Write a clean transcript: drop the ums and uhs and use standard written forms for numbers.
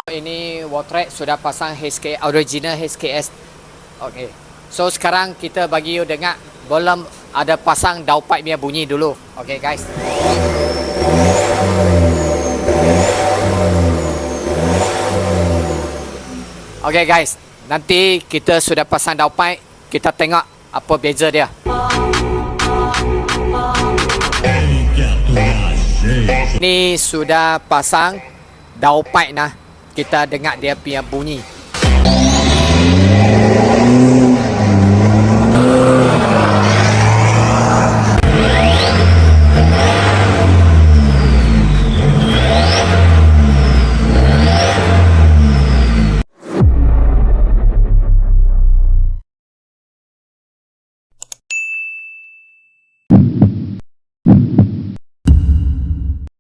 Ini Watrack sudah pasang HK original HKS. Okey. So sekarang kita bagi you dengar belum ada pasang downpipe punya bunyi dulu. Okey guys. Okey guys, nanti kita sudah pasang downpipe, kita tengok apa beza dia. Ni sudah pasang downpipe nah. Kita dengar dia punya bunyi.